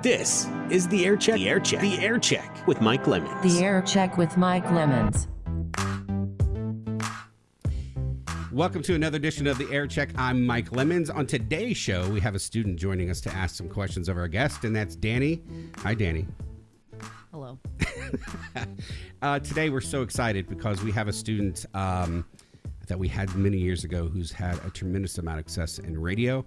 This is the Air Check. The Air Check. The Air Check with Mike Lemons. The Air Check with Mike Lemons. Welcome to another edition of the Air Check. I'm Mike Lemons. On today's show, we have a student joining us to ask some questions of our guest, and that's Danny. Hi, Danny. Hello. Today, we're so excited because we have a student that we had many years ago who's had a tremendous amount of success in radio.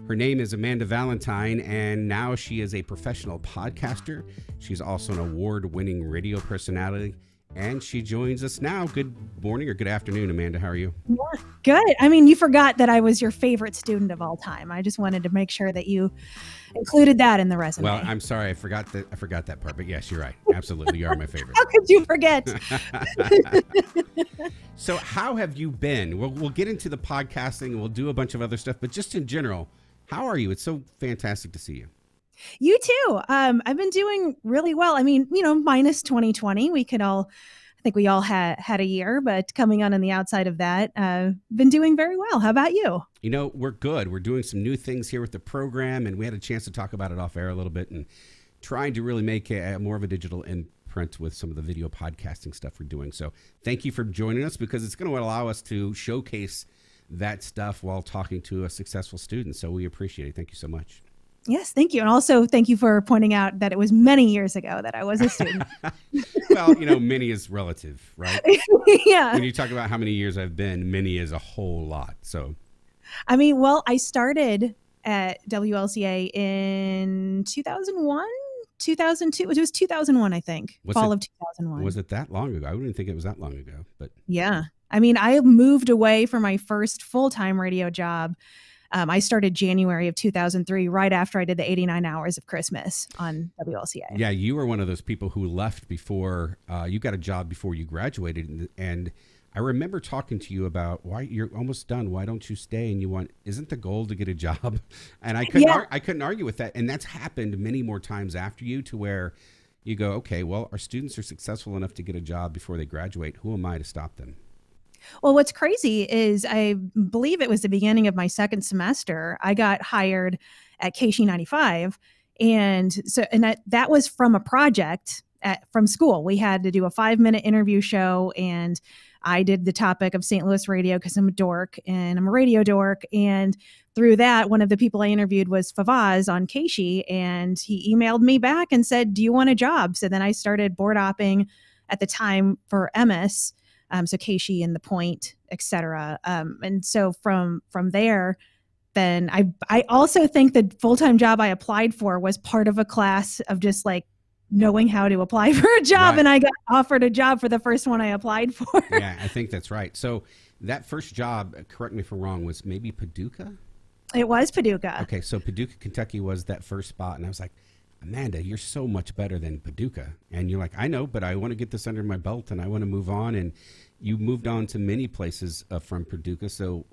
Her name is Amanda Valentine, and now she is a professional podcaster. She's also an award-winning radio personality, and she joins us now. Good morning or good afternoon, Amanda. How are you? Yeah, good. I mean, you forgot that I was your favorite student of all time. I just wanted to make sure that you included that in the resume. Well, I'm sorry. I forgot that part. But yes, you're right. Absolutely. You are my favorite. How could you forget? So how have you been? We'll get into the podcasting and we'll do a bunch of other stuff. But just in general, how are you? It's so fantastic to see you. You too. I've been doing really well. I mean, minus 2020, I think we all had a year, but coming on the outside of that, been doing very well. How about you? We're good. We're doing some new things here with the program, and we had a chance to talk about it off air a little bit and trying to really make a more of a digital imprint with some of the video podcasting stuff we're doing. So thank you for joining us, because it's going to allow us to showcase that stuff while talking to a successful student. So we appreciate it. Thank you so much. Yes, thank you. And also thank you for pointing out that it was many years ago that I was a student. Well, many is relative, right? Yeah. When you talk about how many years I've been, many is a whole lot. So, I mean, well, I started at WLCA in 2001, 2002. It was 2001, I think. Fall of 2001. Was it that long ago? I wouldn't think it was that long ago, but yeah. I mean, I moved away for my first full-time radio job. I started January of 2003, right after I did the 89 hours of Christmas on WLCA. Yeah, you were one of those people who left before you got a job before you graduated. And I remember talking to you about why you're almost done. Why don't you stay? And isn't the goal to get a job? And I couldn't argue with that. And that's happened many more times after you, to where you go, okay, well, our students are successful enough to get a job before they graduate. Who am I to stop them? Well, what's crazy is I believe it was the beginning of my second semester. I got hired at KC 95. And that was from a project from school. We had to do a 5-minute interview show, and I did the topic of St. Louis radio because I'm a dork and I'm a radio dork. And through that, one of the people I interviewed was Favaz on KC, and he emailed me back and said, "Do you want a job?" So then I started board opping at the time for MS. So KC and The Point, et cetera. And so from there, then I also think the full-time job I applied for was part of a class of just like knowing how to apply for a job. Right. And I got offered a job for the first one I applied for. Yeah, I think that's right. So that first job, correct me if I'm wrong, was maybe Paducah? It was Paducah. Okay, so Paducah, Kentucky was that first spot. And I was like, Amanda, you're so much better than Paducah. And you're like, I know, but I want to get this under my belt and I want to move on. And you moved on to many places from Paducah. So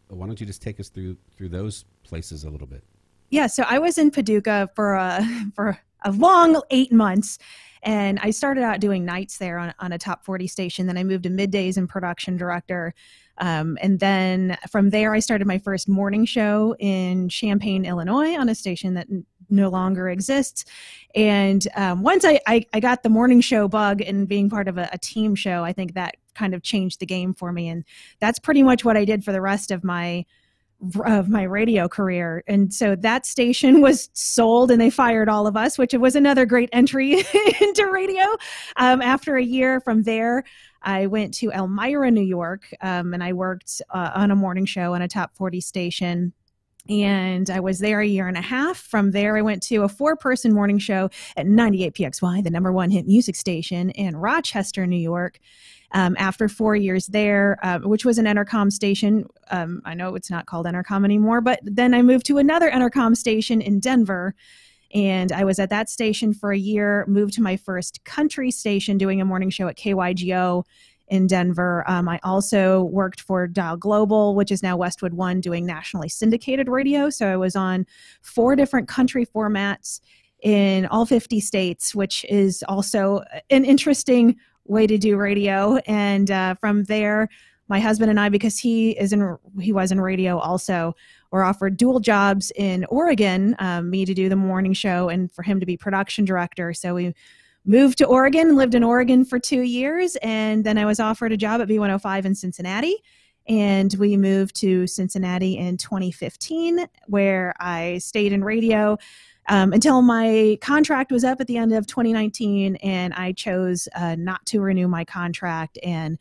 why don't you just take us through those places a little bit? Yeah, so I was in Paducah for a long 8 months. And I started out doing nights there on a top 40 station. Then I moved to middays and production director. And then from there, I started my first morning show in Champaign, Illinois, on a station that no longer exists. And once I got the morning show bug and being part of a team show, I think that kind of changed the game for me. And that's pretty much what I did for the rest of my radio career. And so that station was sold and they fired all of us, which was another great entry into radio. After a year from there, I went to Elmira, New York, and I worked on a morning show on a top 40 station. And I was there a year and a half. From there, I went to a 4-person morning show at 98 PXY, the #1 hit music station in Rochester, New York. After 4 years there, which was an Entercom station. I know it's not called Entercom anymore, but then I moved to another Entercom station in Denver. And I was at that station for a year, moved to my first country station doing a morning show at KYGO in Denver. I also worked for Dial Global, which is now Westwood One, doing nationally syndicated radio. So I was on 4 different country formats in all 50 states, which is also an interesting way to do radio. And from there, my husband and I, because he was in radio also, were offered dual jobs in Oregon, me to do the morning show and for him to be production director. So we moved to Oregon, lived in Oregon for 2 years, and then I was offered a job at B105 in Cincinnati. And we moved to Cincinnati in 2015, where I stayed in radio until my contract was up at the end of 2019, and I chose not to renew my contract and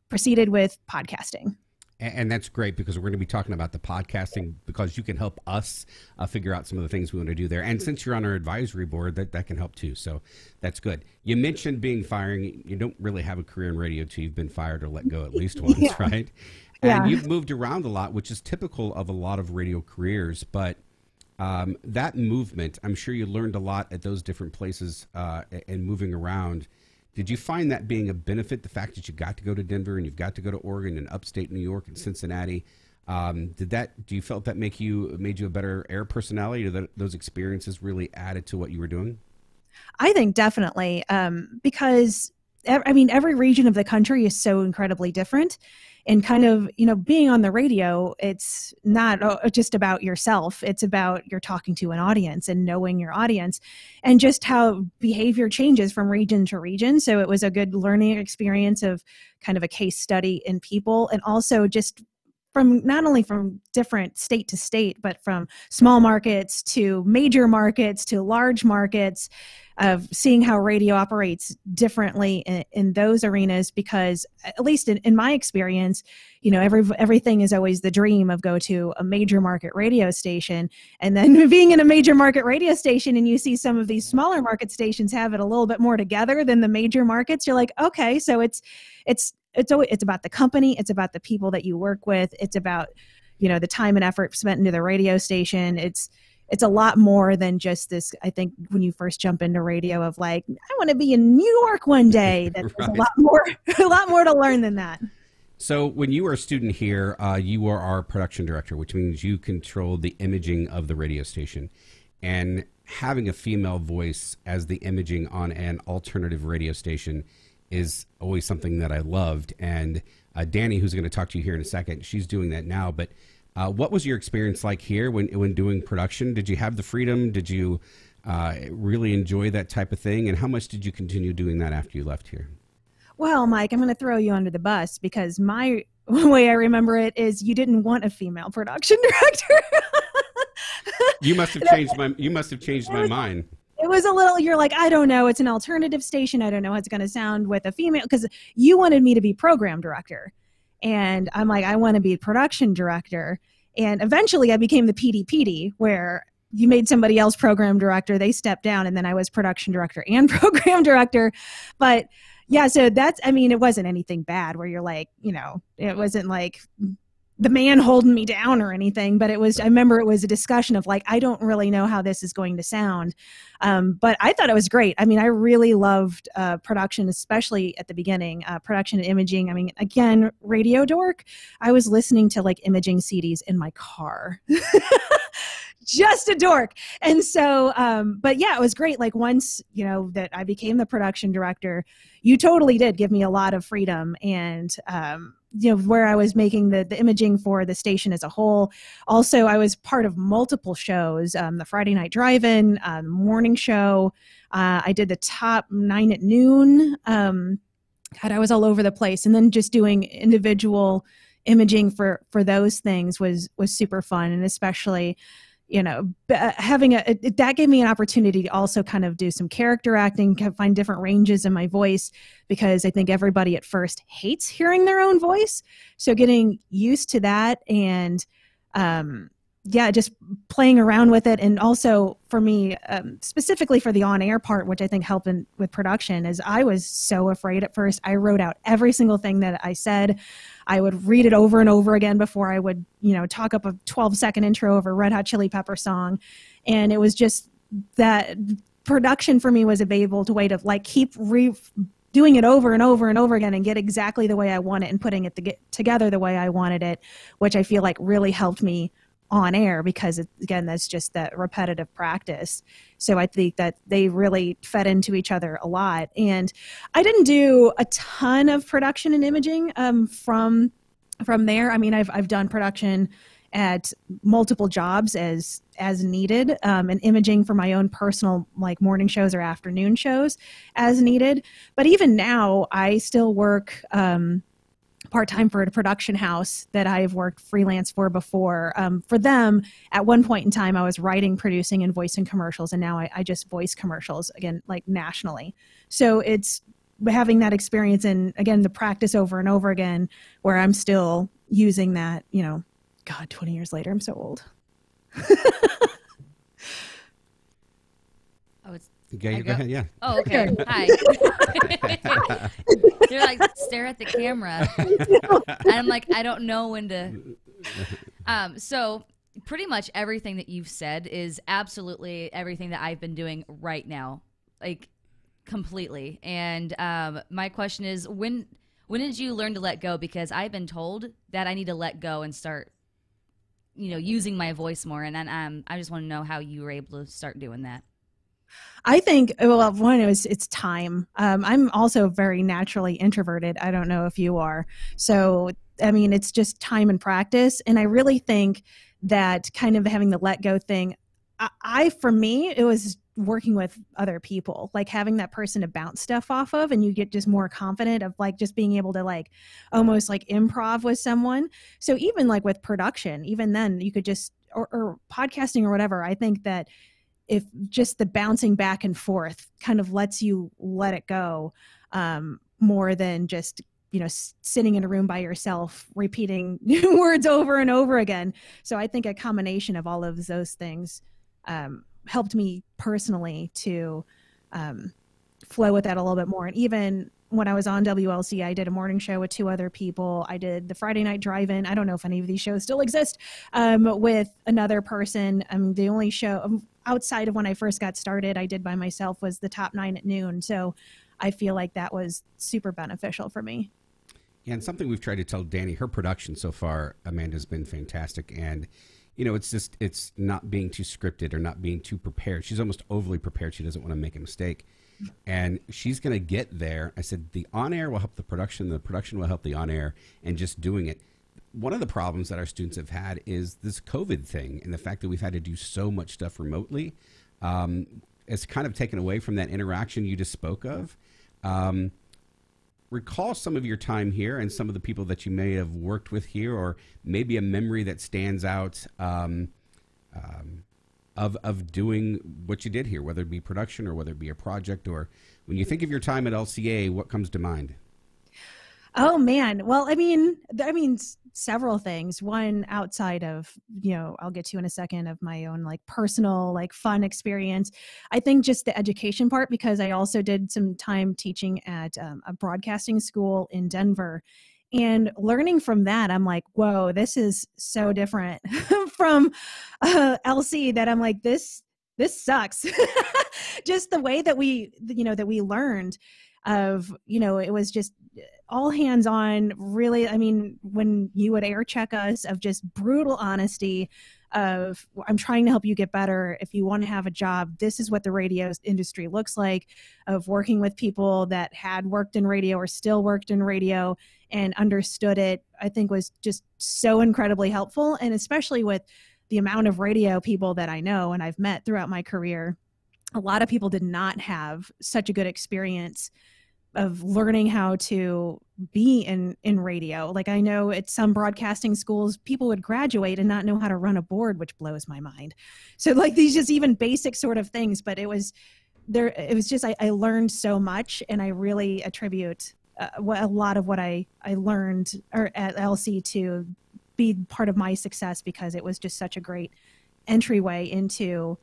proceeded with podcasting. And that's great, because we're going to be talking about the podcasting, because you can help us figure out some of the things we want to do there. And since you're on our advisory board, that can help too. So that's good. You mentioned being firing. You don't really have a career in radio till you've been fired or let go at least once, yeah. Right? And you've moved around a lot, which is typical of a lot of radio careers. But that movement, I'm sure you learned a lot at those different places and moving around. Did you find that being a benefit, the fact that you got to go to Denver and you've got to go to Oregon and upstate New York and Cincinnati? Do you felt that made you a better air personality, or that those experiences really added to what you were doing? I think definitely, because every region of the country is so incredibly different. And kind of, being on the radio, it's not just about yourself. It's about you're talking to an audience and knowing your audience and just how behavior changes from region to region. So it was a good learning experience of kind of a case study in people, and also just from not only from different state to state, but from small markets to major markets to large markets, of seeing how radio operates differently in those arenas. Because at least in my experience, everything is always the dream of go to a major market radio station, and then being in a major market radio station and you see some of these smaller market stations have it a little bit more together than the major markets. You're like, okay, so it's about the company, it's about the people that you work with, it's about the time and effort spent into the radio station. It's a lot more than just this. I think when you first jump into radio, of like, I want to be in New York one day. There's right. a lot more to learn than that. So when you were a student here, you were our production director, which means you controlled the imaging of the radio station. And having a female voice as the imaging on an alternative radio station is always something that I loved. And Danny, who's going to talk to you here in a second, she's doing that now. But what was your experience like here when doing production? Did you have the freedom? Did you really enjoy that type of thing? And how much did you continue doing that after you left here? Well, Mike, I'm going to throw you under the bus, because my way I remember it is you didn't want a female production director. You must have changed my mind. It was a little, you're like, I don't know, it's an alternative station. I don't know how it's going to sound with a female, because you wanted me to be program director. And I'm like, I want to be production director. And eventually I became the PD, where you made somebody else program director, they stepped down, and then I was production director and program director. But yeah, so it wasn't anything bad where you're like, it wasn't like the man holding me down or anything, but I remember it was a discussion of like, I don't really know how this is going to sound. But I thought it was great. I really loved production, especially at the beginning, production and imaging. Again, radio dork. I was listening to like imaging CDs in my car. Just a dork. And so, but yeah, it was great. Like once, that I became the production director, you totally did give me a lot of freedom. And, where I was making the imaging for the station as a whole. Also, I was part of multiple shows, the Friday Night Drive-In, morning show. I did the top 9 at noon. I was all over the place. And then just doing individual imaging for those things was super fun. And especially, having that gave me an opportunity to also kind of do some character acting, find different ranges in my voice, because I think everybody at first hates hearing their own voice. So getting used to that and, just playing around with it. And also for me, specifically for the on-air part, which I think helped with production, is I was so afraid at first. I wrote out every single thing that I said. I would read it over and over again before I would, talk up a 12-second intro of a Red Hot Chili Pepper song. And it was just that production for me was able to way to like keep doing it over and over and over again and get exactly the way I want it and putting it together the way I wanted it, which I feel like really helped me on air, because again, that's just that repetitive practice. So I think that they really fed into each other a lot. And I didn't do a ton of production and imaging from there. I've done production at multiple jobs as needed, and imaging for my own personal like morning shows or afternoon shows as needed. But even now, I still work part-time for a production house that I've worked freelance for before. For them, at one point in time, I was writing, producing, and voicing commercials, and now I just voice commercials, again, like nationally. So it's having that experience and, again, the practice over and over again where I'm still using that, you know, God, 20 years later, I'm so old. Oh, it's Okay, go ahead, yeah. Oh, okay. Hi. They're like, stare at the camera. And I'm like, I don't know when to. So pretty much everything that you've said is absolutely everything that I've been doing right now, like completely. And my question is, when did you learn to let go? Because I've been told that I need to let go and start, you know, using my voice more. And I just want to know how you were able to start doing that. I think, well, one is it's time. I'm also very naturally introverted. I don't know if you are. So, I mean, it's just time and practice. And I really think that kind of having the let go thing, for me, it was working with other people, like having that person to bounce stuff off of, and you get just more confident of like just being able to like almost like improv with someone. So even like with production, even then you could just, or podcasting or whatever, I think that if just the bouncing back and forth kind of lets you let it go, more than just, you know, sitting in a room by yourself, repeating words over and over again. So I think a combination of all of those things helped me personally to flow with that a little bit more. And even when I was on WLC, I did a morning show with 2 other people. I did the Friday Night Drive-In. I don't know if any of these shows still exist, with another person. The only show outside of when I first got started I did by myself was the Top 9 at noon. So I feel like that was super beneficial for me. Yeah, and something we've tried to tell Danny, her production so far, Amanda's been fantastic. And, you know, it's not being too scripted or not being too prepared. She's almost overly prepared. She doesn't want to make a mistake. And she's going to get there. I said, the on-air will help the production will help the on-air, and just doing it. One of the problems that our students have had is this COVID thing, and the fact that we've had to do so much stuff remotely. It's kind of taken away from that interaction you just spoke of. Recall some of your time here and some of the people that you may have worked with here, or maybe a memory that stands out of doing what you did here, whether it be production or whether it be a project. Or when you think of your time at LCA, what comes to mind? Oh man. Well, I mean, several things. One outside of, you know, I'll get to in a second, of my own like personal, like fun experience. I think just the education part, because I also did some time teaching at a broadcasting school in Denver, and learning from that, I'm like, whoa, this is so different from LC, that I'm like, this sucks. Just the way that we learned of, you know, it was just all hands on, really. I mean, when you would air check us, of just brutal honesty of, I'm trying to help you get better. If you want to have a job, this is what the radio industry looks like, of working with people that had worked in radio or still worked in radio and understood it, I think was just so incredibly helpful. And especially with the amount of radio people that I know and I've met throughout my career, a lot of people did not have such a good experience of learning how to be in radio. Like, I know at some broadcasting schools, people would graduate and not know how to run a board, which blows my mind. So like these just even basic sort of things, but it was just, I learned so much, and I really attribute a lot of what I learned at LC to be part of my success, because it was just such a great entryway into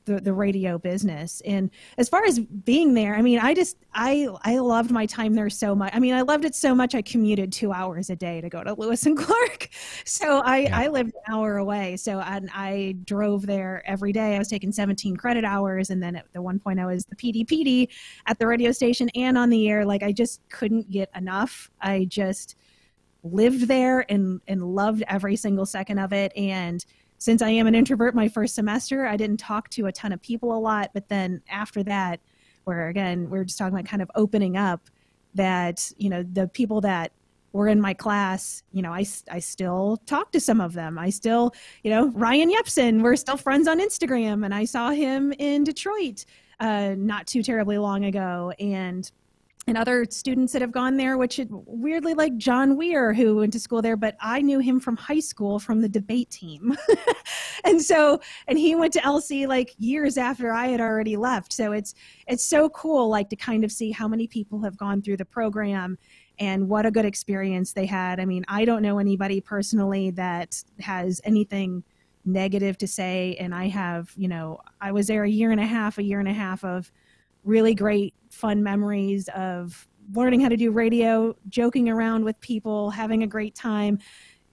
the radio business. And as far as being there, I mean, I loved my time there so much. I mean, I loved it so much, I commuted 2 hours a day to go to Lewis and Clark. So I lived an hour away. So I drove there every day. I was taking 17 credit hours. And then at the one point I was the PD at the radio station and on the air. Like, I just couldn't get enough. I just lived there and loved every single second of it. And since I am an introvert, my first semester, I didn't talk to a ton of people a lot. But then after that, where again, we're just talking about kind of opening up, that, you know, the people that were in my class, I still talk to some of them. I still, Ryan Yepsen, we're still friends on Instagram, and I saw him in Detroit not too terribly long ago. And other students that have gone there, which weirdly, like John Weir, who went to school there, but I knew him from high school from the debate team. and he went to LC like years after I had already left. So it's so cool, like, to kind of see how many people have gone through the program and what a good experience they had. I mean, I don't know anybody personally that has anything negative to say. And I have, I was there a year and a half of really great fun memories of learning how to do radio, joking around with people, having a great time,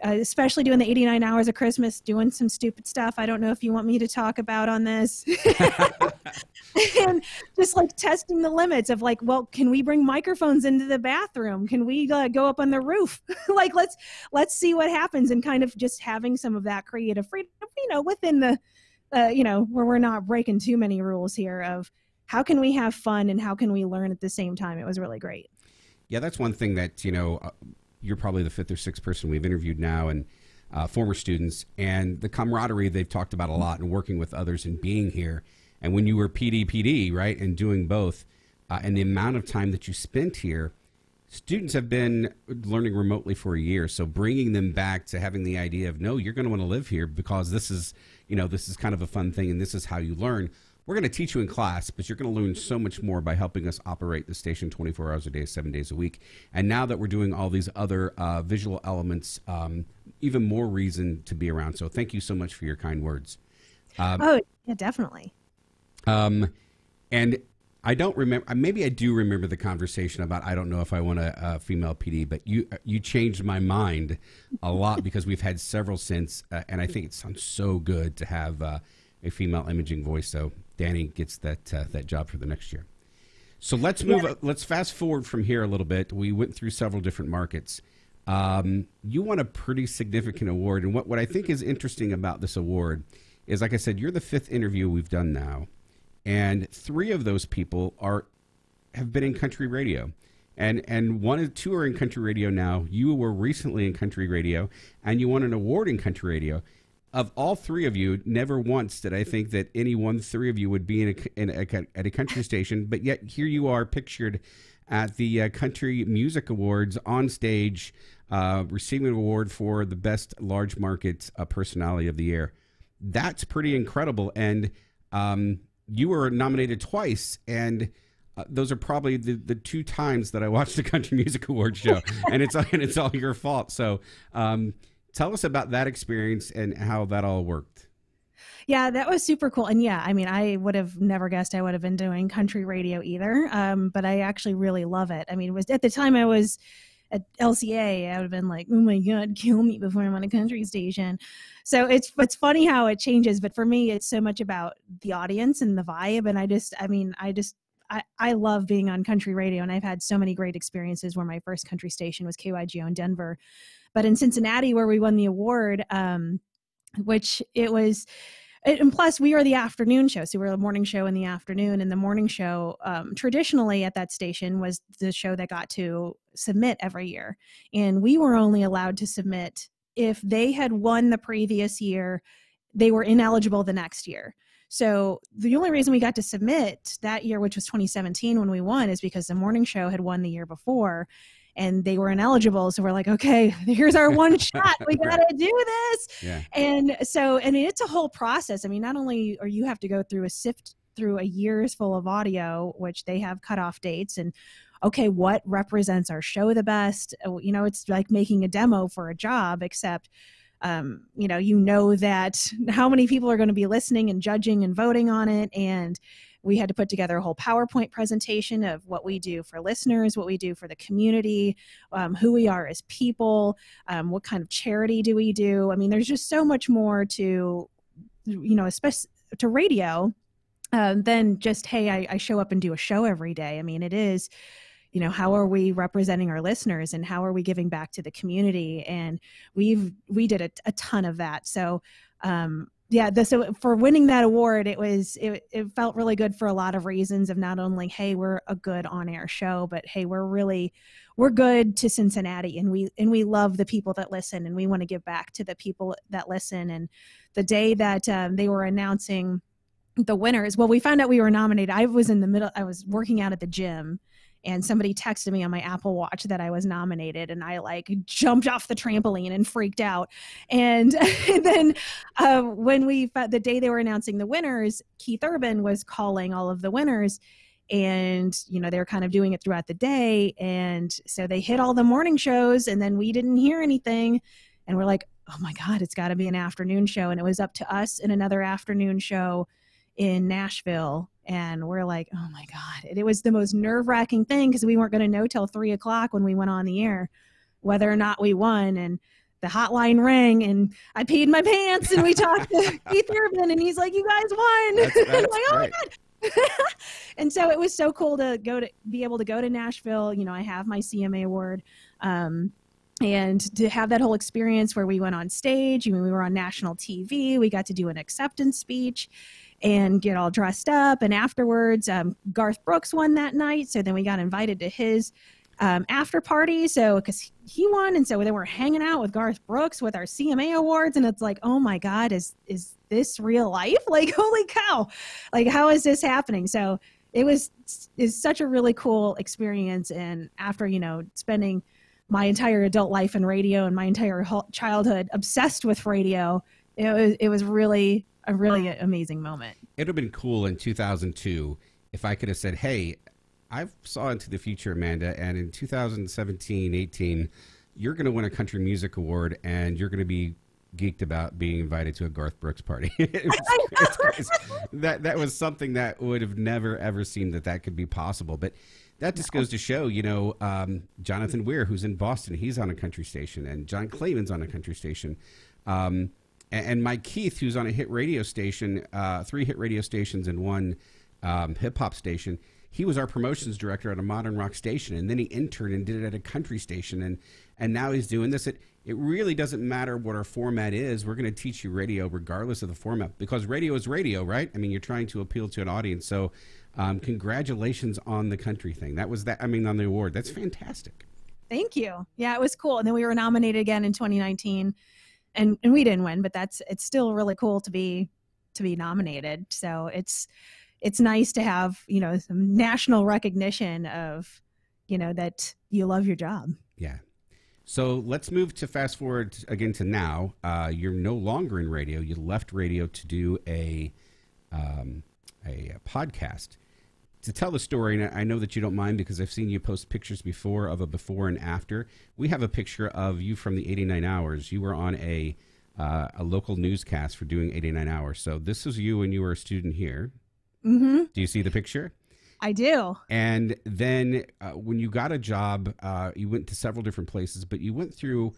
especially doing the 89 hours of Christmas, doing some stupid stuff I don't know if you want me to talk about on this. And just like testing the limits of like, well, can we bring microphones into the bathroom? Can we go up on the roof? Like, let's see what happens, and kind of just having some of that creative freedom, within the, where we're not breaking too many rules here of how can we have fun and how can we learn at the same time. It was really great. Yeah, that's one thing that, you're probably the fifth or sixth person we've interviewed now, and former students, and the camaraderie they've talked about a lot, and working with others and being here. And when you were PD, right, and doing both, and the amount of time that you spent here, students have been learning remotely for a year. So bringing them back to having the idea of, no, you're going to want to live here because this is kind of a fun thing, and this is how you learn. We're going to teach you in class, but you're going to learn so much more by helping us operate the station 24 hours a day, 7 days a week. And now that we're doing all these other visual elements, even more reason to be around. So thank you so much for your kind words. Oh, yeah, definitely. And I don't remember, maybe I do remember the conversation about, I don't know if I want a female PD, but you changed my mind a lot because we've had several since, and I think it sounds so good to have a female imaging voice. So Danny gets that job for the next year. So let's move. Let's fast forward from here a little bit. We went through several different markets. You won a pretty significant award, and what I think is interesting about this award is, like I said, you're the fifth interview we've done now, and three of those people have been in country radio, and two are in country radio now. You were recently in country radio, and you won an award in country radio. Of all three of you, never once did I think that three of you would be at a country station, but yet here you are pictured at the Country Music Awards on stage, receiving an award for the best large market personality of the year. That's pretty incredible. And you were nominated twice, and those are probably the two times that I watched the Country Music Awards show, and it's all your fault. So tell us about that experience and how that all worked. Yeah, that was super cool. And yeah, I mean, I would have never guessed I would have been doing country radio either. But I actually really love it. I mean, it was at the time I was at LCA, I would have been like, oh my God, kill me before I'm on a country station. So it's funny how it changes. But for me, it's so much about the audience and the vibe. And I love being on country radio, and I've had so many great experiences where my first country station was KYGO in Denver. But in Cincinnati, where we won the award, which it was, and plus we were the afternoon show. So we were a morning show in the afternoon, and the morning show traditionally at that station was the show that got to submit every year. And we were only allowed to submit if they had won the previous year, they were ineligible the next year. So the only reason we got to submit that year, which was 2017 when we won, is because the morning show had won the year before and they were ineligible. So we're like, okay, here's our one shot. We got to do this. Yeah. And so, I mean, it's a whole process. I mean, not only are you have to go through sift through a year's full of audio, which they have cutoff dates, and okay, what represents our show the best? It's like making a demo for a job, except you know that how many people are going to be listening and judging and voting on it. And we had to put together a whole PowerPoint presentation of what we do for listeners, what we do for the community, who we are as people, what kind of charity do we do? I mean, there's just so much more to, especially to radio than just, hey, I show up and do a show every day. I mean, it is, how are we representing our listeners and how are we giving back to the community? And we did a ton of that. So yeah, so for winning that award, it felt really good for a lot of reasons of not only, hey, we're a good on-air show, but hey, we're good to Cincinnati, and we love the people that listen, and we want to give back to the people that listen. And the day that they were announcing the winners, well, we found out we were nominated. I was working out at the gym, and somebody texted me on my Apple Watch that I was nominated, and I like jumped off the trampoline and freaked out. And, and then when the day they were announcing the winners, Keith Urban was calling all of the winners, and they were kind of doing it throughout the day. And so they hit all the morning shows, and then we didn't hear anything, and we're like, oh my God, it's got to be an afternoon show. And it was up to us in another afternoon show in Nashville. And we're like, oh my God. It was the most nerve-wracking thing, because we weren't going to know till 3:00 when we went on the air whether or not we won. And the hotline rang, and I peed my pants, and we talked to Keith Urban, and he's like, you guys won. That's I'm like, oh right. my God. And so it was so cool to be able to go to Nashville. I have my CMA award. And to have that whole experience where we went on stage, we were on national TV, we got to do an acceptance speech and get all dressed up. And afterwards, Garth Brooks won that night. So then we got invited to his after party. So because he won. And so then we're hanging out with Garth Brooks with our CMA awards. And it's like, oh my God, is this real life? Like, holy cow. Like, how is this happening? So is such a really cool experience. And after, spending my entire adult life in radio and my entire childhood obsessed with radio, it was really a really amazing moment. It would have been cool in 2002 if I could have said, hey, I saw into the future, Amanda, and in 2017, 18, you're going to win a country music award, and you're going to be geeked about being invited to a Garth Brooks party. That was something that would have never, ever seen that could be possible. But that just goes to show, Jonathan Weir, who's in Boston, he's on a country station, and John Clayman's on a country station. And Mike Keith, who's on a hit radio station, 3 hit radio stations and 1 hip-hop station, he was our promotions director at a modern rock station, and then he interned and did it at a country station, and now he's doing this. It really doesn't matter what our format is. We're going to teach you radio regardless of the format, because radio is radio, right? I mean, you're trying to appeal to an audience. So congratulations on the country thing. On the award. That's fantastic. Thank you. Yeah, it was cool. And then we were nominated again in 2019. And we didn't win, but it's still really cool to be nominated. So it's nice to have, some national recognition of, that you love your job. Yeah. So let's move to fast forward again to now. You're no longer in radio. You left radio to do a podcast. To tell the story, and I know that you don't mind because I've seen you post pictures before of a before and after. We have a picture of you from the 89 Hours. You were on a local newscast for doing 89 Hours. So this is you when you were a student here. Mm-hmm. Do you see the picture? I do. And then when you got a job, you went to several different places, but you went through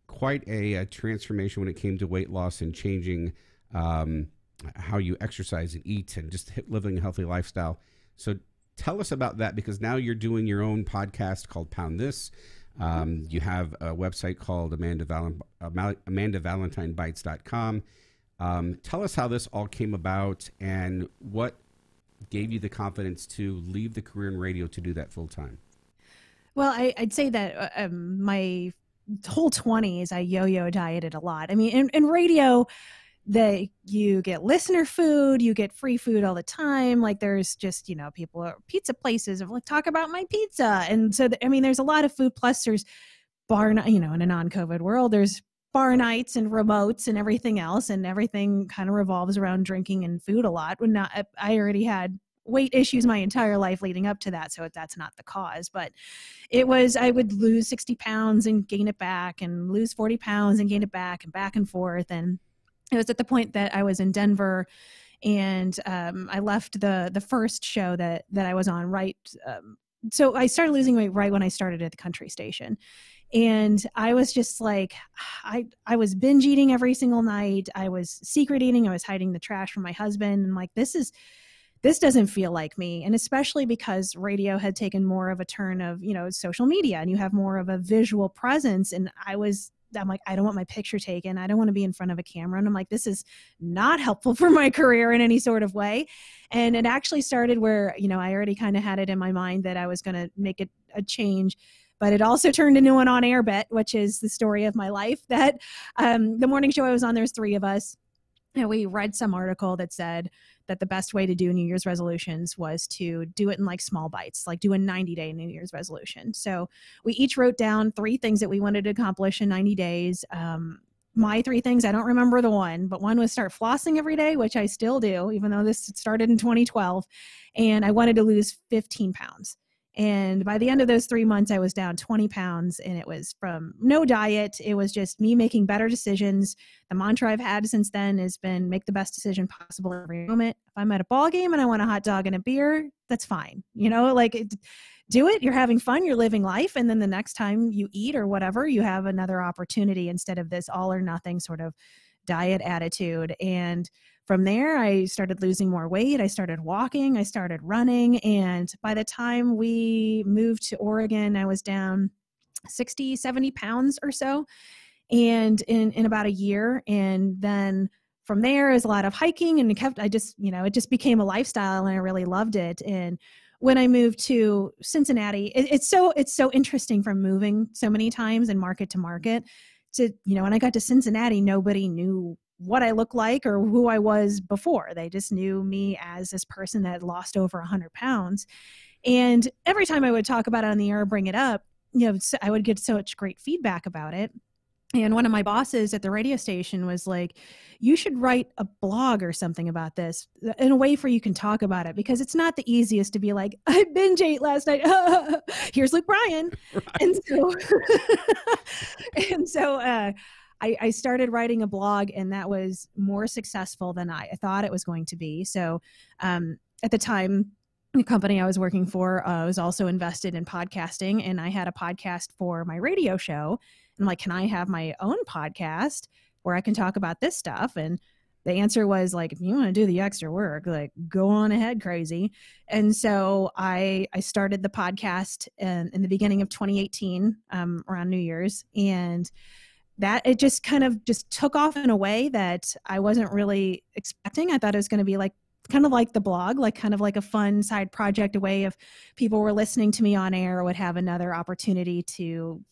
quite a transformation when it came to weight loss and changing how you exercise and eat and just living a healthy lifestyle. So tell us about that, because now you're doing your own podcast called Pound This. You have a website called AmandaValentineBites.com. Tell us how this all came about and what gave you the confidence to leave the career in radio to do that full time. Well, I'd say that my whole 20s, I yo-yo dieted a lot. I mean, in radio, you get listener food, you get free food all the time. Like there's just, people at pizza places of like, talk about my pizza. And so, there's a lot of food. Plus there's bar, in a non-COVID world, there's bar nights and remotes and everything else. And everything kind of revolves around drinking and food a lot. I already had weight issues my entire life leading up to that. So that's not the cause, but I would lose 60 pounds and gain it back, and lose 40 pounds and gain it back and forth. And it was at the point that I was in Denver, and I left the first show that I was on right. So I started losing weight right when I started at the country station. And I was just like, I was binge eating every single night. I was secret eating. I was hiding the trash from my husband. And like, this doesn't feel like me. And especially because radio had taken more of a turn of, social media, and you have more of a visual presence. And I was I'm like, I don't want my picture taken. I don't want to be in front of a camera. And I'm like, this is not helpful for my career in any sort of way. And it actually started where, I already kind of had it in my mind that I was going to make it a change. But it also turned into an on-air bet, which is the story of my life. That the morning show I was on, there's 3 of us. And we read some article that said that the best way to do New Year's resolutions was to do it in like small bites, like do a 90-day New Year's resolution. So we each wrote down 3 things that we wanted to accomplish in 90 days. My 3 things, I don't remember the one, but one was start flossing every day, which I still do, even though this started in 2012. And I wanted to lose 15 pounds. And by the end of those 3 months, I was down 20 pounds, and it was from no diet. It was just me making better decisions. The mantra I've had since then has been make the best decision possible every moment. If I'm at a ball game and I want a hot dog and a beer, that's fine. Do it. You're having fun. You're living life. And then the next time you eat or whatever, you have another opportunity instead of this all or nothing sort of diet attitude. And from there, I started losing more weight. I started walking. I started running. And by the time we moved to Oregon, I was down 60, 70 pounds or so. And in about a year. And then from there is a lot of hiking, and it just became a lifestyle, and I really loved it. And when I moved to Cincinnati, it's so interesting from moving so many times and market to market to, when I got to Cincinnati, nobody knew what I looked like or who I was before. They just knew me as this person that had lost over 100 pounds. And every time I would talk about it on the air, bring it up, I would get such great feedback about it. And one of my bosses at the radio station was like, you should write a blog or something about this in a way for you can talk about it, because it's not the easiest to be like, I binge ate last night. Here's Luke Bryan. Right. And so, I started writing a blog, and that was more successful than I thought it was going to be. So at the time, the company I was working for was also invested in podcasting, and I had a podcast for my radio show. And I'm like, can I have my own podcast where I can talk about this stuff? And the answer was like, if you want to do the extra work, like go on ahead, crazy. And so I started the podcast in the beginning of 2018, around New Year's. And that it just kind of just took off in a way that I wasn't really expecting. I thought it was going to be like kind of like the blog, like kind of like a fun side project, a way if people were listening to me on air would have another opportunity to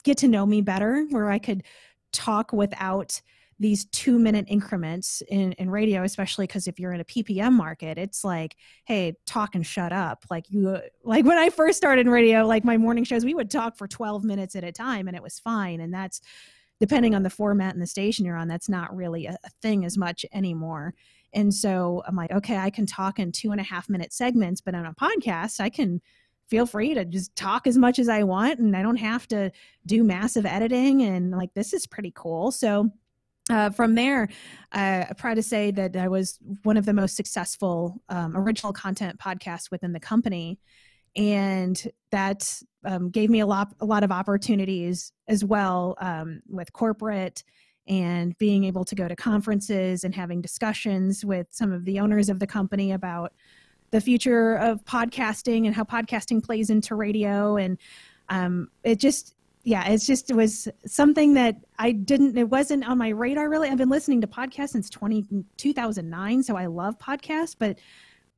get to know me better, where I could talk without these 2-minute increments in radio, especially because if you're in a PPM market, it's like, hey, talk and shut up. Like when I first started in radio, like my morning shows, we would talk for 12 minutes at a time, and it was fine. And that's, depending on the format and the station you're on, that's not really a thing as much anymore. And so I'm like, okay, I can talk in 2.5-minute segments, but on a podcast, I can feel free to just talk as much as I want, and I don't have to do massive editing. And like, this is pretty cool. So from there, I'm proud to say that I was one of the most successful original content podcasts within the company. And that gave me a lot of opportunities as well, with corporate and being able to go to conferences and having discussions with some of the owners of the company about the future of podcasting and how podcasting plays into radio. And it was something that it wasn't on my radar really. I've been listening to podcasts since 2009. So I love podcasts, but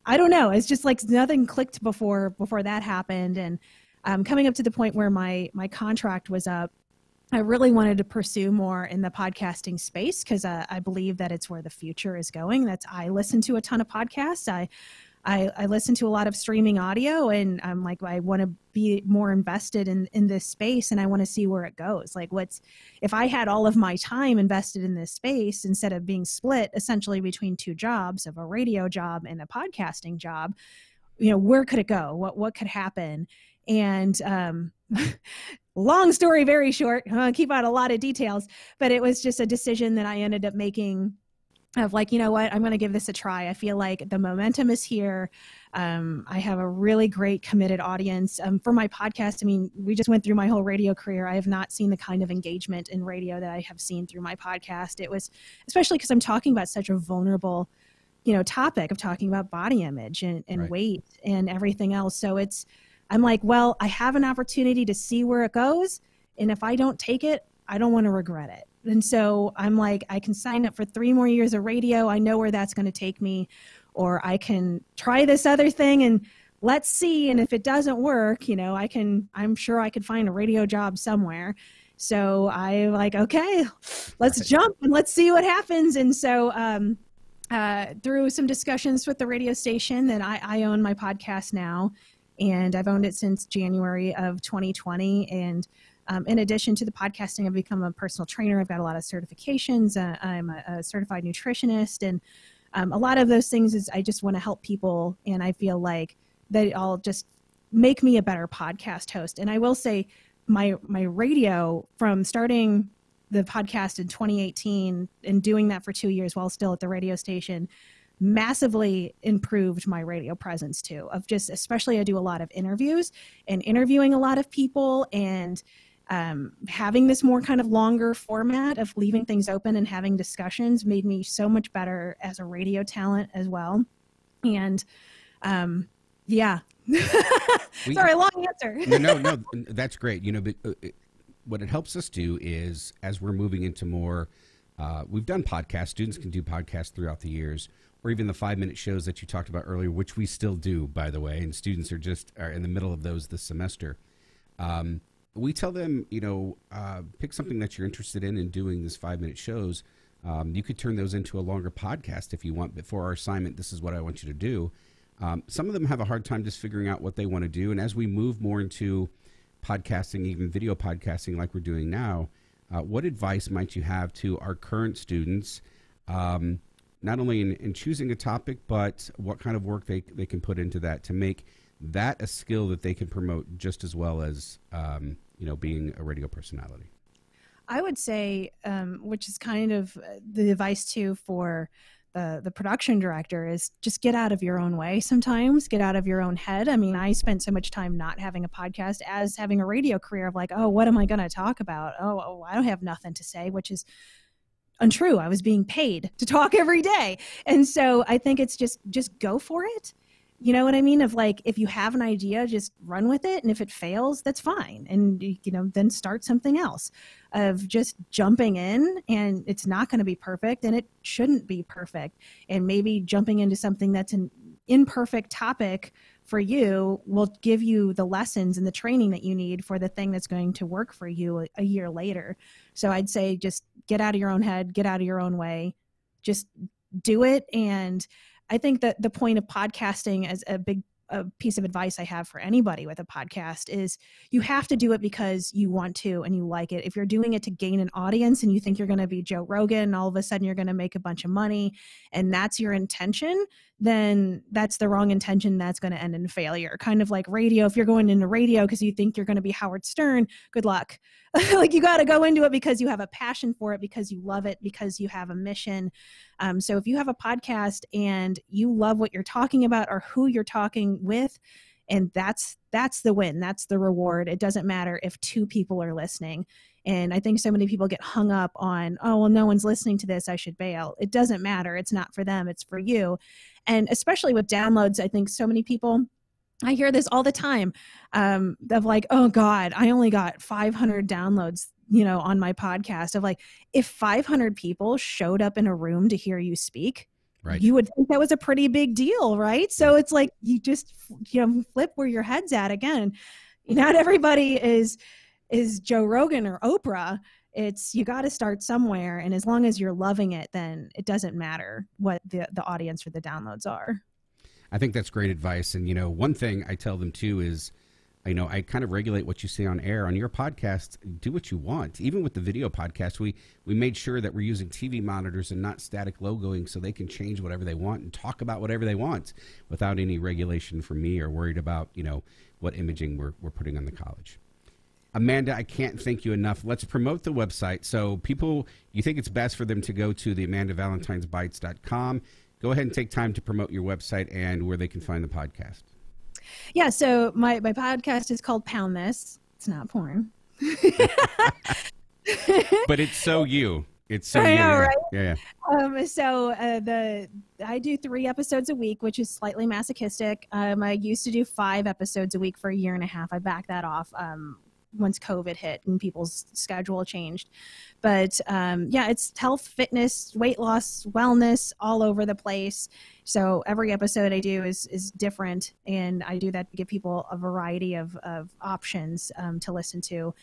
I don't know. It's just like nothing clicked before that happened. And coming up to the point where my contract was up, I really wanted to pursue more in the podcasting space, because I believe that it's where the future is going. I listen to a ton of podcasts. I listen to a lot of streaming audio, and I'm like, I want to be more invested in this space, and I want to see where it goes. Like, if I had all of my time invested in this space instead of being split essentially between 2 jobs, of a radio job and a podcasting job, where could it go? What could happen? And long story very short, I'll keep out a lot of details, but it was just a decision that I ended up making of like, you know what, I'm going to give this a try. I feel like the momentum is here. I have a really great committed audience for my podcast. I mean, we just went through my whole radio career. I have not seen the kind of engagement in radio that I have seen through my podcast. It was especially because I'm talking about such a vulnerable, topic of talking about body image and right. weight and everything else. So I'm like, well, I have an opportunity to see where it goes. And if I don't take it, I don't want to regret it. And so I'm like, I can sign up for 3 more years of radio. I know where that's going to take me, or I can try this other thing and let's see. And if it doesn't work, I'm sure I could find a radio job somewhere. So I like, okay, let's jump and let's see what happens. And so through some discussions with the radio station, that I own my podcast now, and I've owned it since January of 2020. And in addition to the podcasting, I've become a personal trainer. I've got a lot of certifications. I'm a certified nutritionist. And a lot of those things is I just want to help people. And I feel like they all just make me a better podcast host. And I will say my radio, from starting the podcast in 2018 and doing that for 2 years while still at the radio station, massively improved my radio presence too, of just, especially I do a lot of interviews and interviewing a lot of people, and having this more kind of longer format of leaving things open and having discussions made me so much better as a radio talent as well. And yeah. Sorry, long answer. No, that's great. But what it helps us do is, as we're moving into more, we've done podcasts. Students can do podcasts throughout the years, or even the 5-minute shows that you talked about earlier, which we still do, by the way. And students are in the middle of those this semester. We tell them, pick something that you're interested in doing this 5-minute shows. You could turn those into a longer podcast if you want, but for our assignment, this is what I want you to do. Some of them have a hard time just figuring out what they want to do. And as we move more into podcasting, even video podcasting like we're doing now, what advice might you have to our current students, not only in choosing a topic, but what kind of work they can put into that to make that a skill that they can promote just as well as, being a radio personality? I would say, which is kind of the advice too for the production director, is just get out of your own way sometimes, get out of your own head. I mean, I spent so much time not having a podcast as having a radio career of like, oh, what am I going to talk about? Oh, I don't have nothing to say, which is untrue. I was being paid to talk every day. And so I think it's just go for it. You know what I mean? Of like, if you have an idea, just run with it. And if it fails, that's fine. And, then start something else. Of just jumping in, and it's not going to be perfect, and it shouldn't be perfect. And maybe jumping into something that's an imperfect topic for you will give you the lessons and the training that you need for the thing that's going to work for you a year later. So I'd say just get out of your own head, get out of your own way, just do it. And I think that the point of podcasting, as a big piece of advice I have for anybody with a podcast, is you have to do it because you want to and you like it. If you're doing it to gain an audience and you think you're going to be Joe Rogan and all of a sudden you're going to make a bunch of money and that's your intention, then that's the wrong intention. That's going to end in failure. Kind of like radio. If you're going into radio because you think you're going to be Howard Stern, good luck. Like, you got to go into it because you have a passion for it, because you love it, because you have a mission. So if you have a podcast and you love what you're talking about or who you're talking with, and that's the win, that's the reward. It doesn't matter if 2 people are listening. And I think so many people get hung up on, oh, well, no one's listening to this, I should bail. It doesn't matter. It's not for them. It's for you. And especially with downloads, I think so many people, I hear this all the time, of like, oh God, I only got 500 downloads, on my podcast. Of like, if 500 people showed up in a room to hear you speak, right, you would think that was a pretty big deal, right? So it's like, you just, flip where your head's at again. Not everybody is Joe Rogan or Oprah. It's, you got to start somewhere. And as long as you're loving it, then it doesn't matter what the audience or the downloads are. I think that's great advice. And, one thing I tell them too is, I kind of regulate what you say on air. On your podcast, do what you want. Even with the video podcast, we made sure that we're using TV monitors and not static logoing, so they can change whatever they want and talk about whatever they want without any regulation from me or worried about, what imaging we're putting on the college. Amanda, I can't thank you enough. Let's promote the website. So people, you think it's best for them to go to the AmandaValentinesBites.com. Go ahead and take time to promote your website and where they can find the podcast. Yeah, so my podcast is called Pound This. It's not porn. But it's so you. It's so I know, you. right? Yeah. I do 3 episodes a week, which is slightly masochistic. I used to do 5 episodes a week for a year and a half. I backed that off COVID hit and people's schedule changed. But yeah, it's health, fitness, weight loss, wellness, all over the place. So every episode I do is different, and I do that to give people a variety of options to listen to.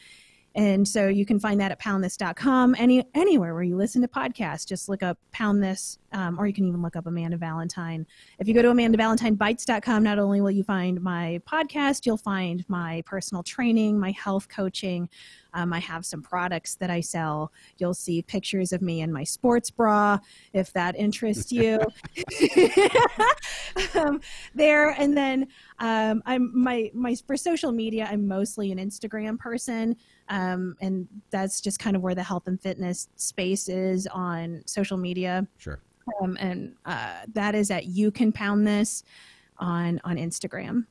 And so you can find that at poundthis.com, anywhere where you listen to podcasts. Just look up Pound This, or you can even look up Amanda Valentine. If you go to AmandaValentineBites.com, not only will you find my podcast, you'll find my personal training, my health coaching. I have some products that I sell. You'll see pictures of me in my sports bra, if that interests you. There, and then I'm for social media, I'm mostly an Instagram person, and that's just kind of where the health and fitness space is on social media. Sure. And that is at You Can Pound This on Instagram.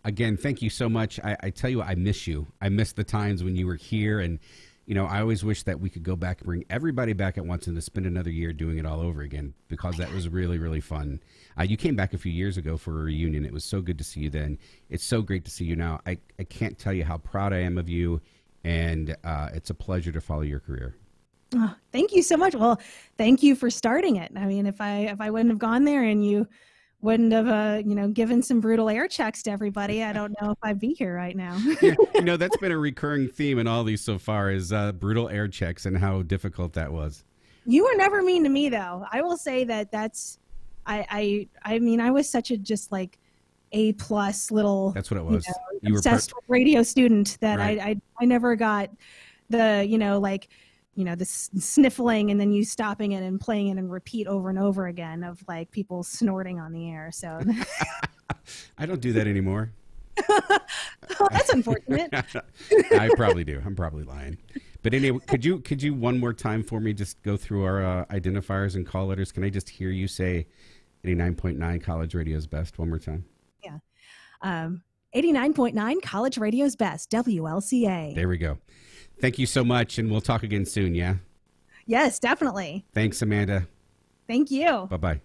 Again, thank you so much. I tell you, I miss you. I miss the times when you were here. And, you know, I always wish that we could go back and bring everybody back at once and to spend another year doing it all over again, because that was really, really fun. You came back a few years ago for a reunion. It was so good to see you then. It's so great to see you now. I can't tell you how proud I am of you. And it's a pleasure to follow your career. Oh, thank you so much. Well, thank you for starting it. I mean, if I wouldn't have gone there and you wouldn't have, given some brutal air checks to everybody, I don't know if I'd be here right now. Yeah, that's been a recurring theme in all these so far is brutal air checks and how difficult that was. You were never mean to me, though. I will say that's, I mean, I was such a just like A+ little. That's what it was. You obsessed with radio student that right. I never got the, the sniffling and then you stopping it and playing it and repeat over and over again of like people snorting on the air. So I don't do that anymore. Oh, that's unfortunate. I probably do. I'm probably lying. But anyway, could you one more time for me just go through our identifiers and call letters? Can I just hear you say 89.9 College Radio's best one more time? Yeah. 89.9 College Radio's best, WLCA. There we go. Thank you so much, and we'll talk again soon, yeah? Yes, definitely. Thanks, Amanda. Thank you. Bye-bye.